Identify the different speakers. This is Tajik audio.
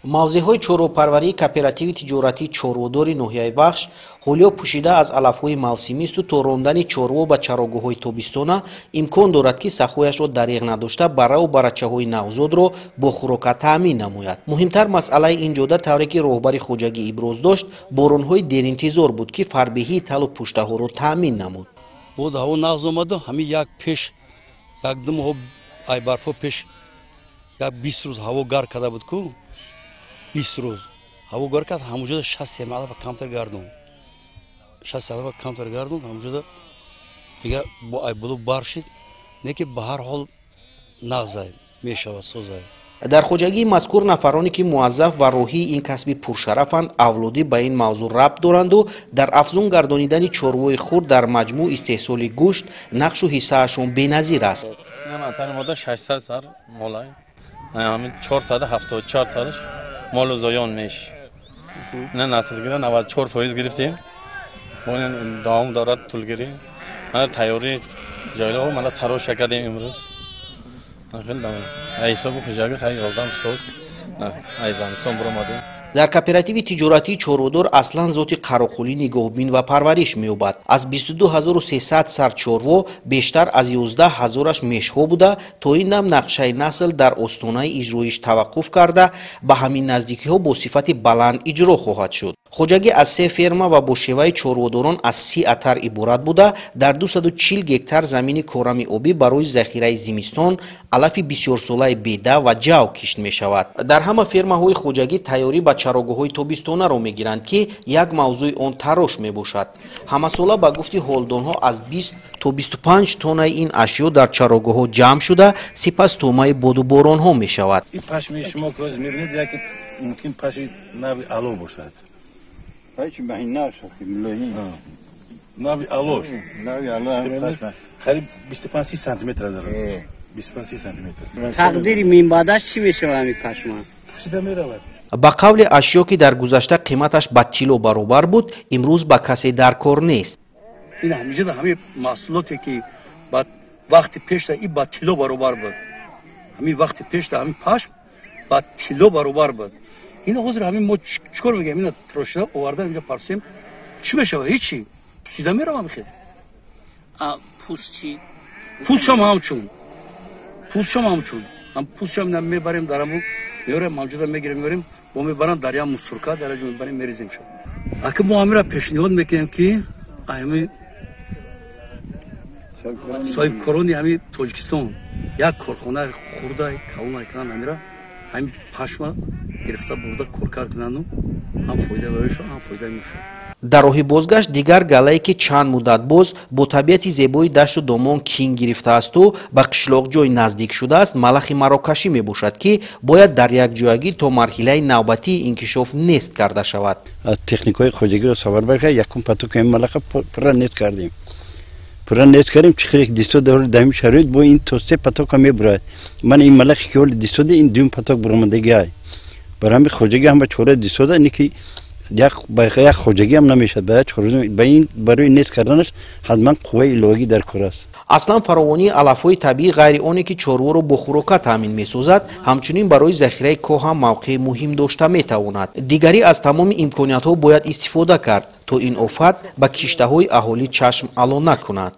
Speaker 1: мавзеҳои чорвопарварии кооперативи тиҷоратии чорводори ноҳияи Бахш ҳолиё пӯшида аз алафҳои мавсимисту то рондани чорво ба чарогоҳҳои тобистона имкон дорад ки сахояшро дариғ надошта барраву барачаҳои навзодро бо хӯрока таъмин намояд. муҳимтар масъалаи ин ҷода тавре ки роҳбари хоҷагӣ иброз дошт боронҳои деринтизор буд ки фарбеҳии талу пуштаҳоро таъмин намуд.
Speaker 2: буд ҳаво нағз омаду ҳамин як пеш як ду моҳ айбарфо пеш як 20 рӯз ҳаво гар када буд ку 20 рӯз ҳаво гар кад ҳамонҷода 6 алафа камтар гардон 6 алафа камтар гардон ҳамонҷода дигар бо айбулу баршид не ки ба ҳар ҳол нағзай мешавад созай.
Speaker 1: дар хоҷагии мазкур нафароне ки муаззаф ва роҳии ин касби пуршарафанд авлодӣ ба ин мавзӯъ рабт доранду дар афзун гардонидани чорвои хурд дар маҷмӯъ истеҳсоли гӯшт нақшу ҳиссаашон беназир аст.
Speaker 3: 600 сар молай ҳамин 474 сарш молу зоён меш не наслгира 94% гирифтем он давом дорад тулгирӣ мана тайёри ҷойлаҳо мана тароша кардем имрӯз ҳисоби хуҷагӣ хай ёлдам шуд айзамистон буромадем.
Speaker 1: дар кооперативи тиҷоратии чорводор аслан зоти қароқулӣ нигоҳбин ва парвариш меёбад. аз 22300 сар чорво бештар аз 11000аш мешҳо буда то ин дам нақшаи насл дар остонаи иҷроиш таваққуф карда ба ҳамин наздикиҳо бо сифати баланд иҷро хоҳад шуд. хоҷагӣ аз 3 ферма ва бо шеваи чорводорон аз 30 атар иборат буда дар 240 гектар замини корами обӣ барои захираи зимистон алафи бисёрсолаи беда ва ҷав кишт мешавад. дар ҳама фермаҳои хоҷагӣ тайёрӣ ба чарогоҳҳои тобистонаро мегиранд ки як мавзӯи он тарош мебошад. ҳамасола ба гуфти ҳолдонҳо аз 20 то 25 тоннаи ин ашё дар чарогоҳҳо ҷамъ шуда сипас тӯъмаи боду боронҳо мешавад.
Speaker 4: ин пашми шумо ки ҳозир мебинед яке мумкин пашми нави ало бошад. нави алош қариб 25 сантиметр дорад. 25 сантиметр.
Speaker 5: тақдири минбаъдаш чӣ мешавад ҳамин пашма?
Speaker 4: пусида меравад.
Speaker 1: ба қавли ашё ки дар гузашта қиматаш ба тило баробар буд имрӯз ба касе дар кор нест.
Speaker 2: ин ҳамиҷода ҳамин маҳсулоте ки ба вақти пешта ин ба тило баробар буд ҳамин вақти пешта ҳамин пашм ба тило баробар буд. ин ҳозир ҳамин мо чӣ кор мегӯем ина трошида оварда инҷа парсем чӣ мешавад ҳечи пусида меравад мехел.
Speaker 5: пӯст чӣ?
Speaker 2: пӯстшам ҳамчун пӯстшам мебарем дараму меорем ҳамҷода мегирем меорем мо мебарам дар як мусурка дараҷа мебарем мерезем шад. ака мо ҳамира пешниҳод мекунем ки ҳамин соҳибкорони ҳамин тоҷикистон як корхонаи хурдаи калонаи канан ҳамира ҳамин пашма гирифта бурда коркар кунанду ҳам фоида бароишон ҳам фоида мешавад.
Speaker 1: дар роҳи бозгашт дигар галае ки чанд муддат боз бо табиати зебои дашту домон кин гирифтаасту ба қишлоқҷой наздик шудааст малахи марокашӣ мебошад ки бояд дар якҷоягӣ то марҳилаи навбатии инкишоф нест карда шавад.
Speaker 6: аз техникаи хоҷагиро савар барка якум патоки малаха пурра нет кардем чихрек дистода дами шароит бо ин то 3 патока мебурад ман ин малахи ки ҳоли дистода ин дум паток буромадагиай барами хоҷагӣ ҳам ба чора дистода ини ки як хоҷагӣ ҳам намешад ба ин барои нест карданаш ҳатман қувваи иловагӣ дар кор аст.
Speaker 1: аслан фаровонии алафҳои табиӣ ғайри оне ки чорворо бо хӯрока таъмин месозад ҳамчунин барои захираи коҳ ҳам мавқеи муҳим дошта метавонад. дигарӣ аз тамоми имкониятҳо бояд истифода кард то ин офат ба киштаҳои аҳолӣ чашм ало накунад.